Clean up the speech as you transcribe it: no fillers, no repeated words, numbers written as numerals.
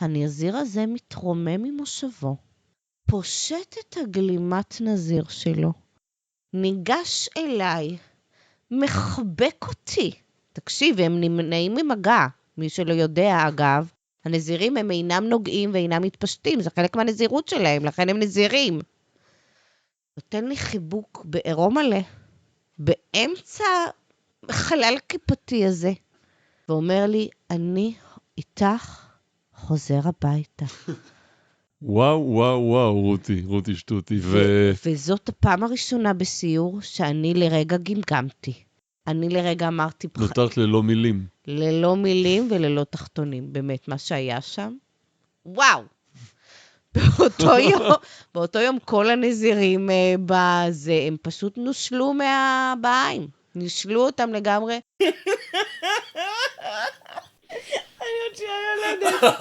הנזיר הזה מתרומם ממושבו, פושט את הגלימת נזיר שלו, ניגש אליי, מחבק אותי. תקשיב, הם נמנעים ממגע. מי שלא יודע, אגב, הנזירים הם אינם נוגעים ואינם מתפשטים, זה חלק מהנזירות שלהם, לכן הם נזירים. נותן לי חיבוק בעירום מלא, באמצע חלל כיפתי הזה, ואומר לי, אני איתך חוזר הביתה. וואו, וואו, וואו, רותי שטותי. וזאת הפעם הראשונה בסיור שאני לרגע גמגמתי. אני לרגע אמרתי... נותרת ללא מילים. ללא מילים וללא תחתונים. באמת, מה שהיה שם. וואו! באותו יום כל הנזירים בזה, הם פשוט נושלו מהבעיים. נשלו אותם לגמרי. אני עוד שהילדת.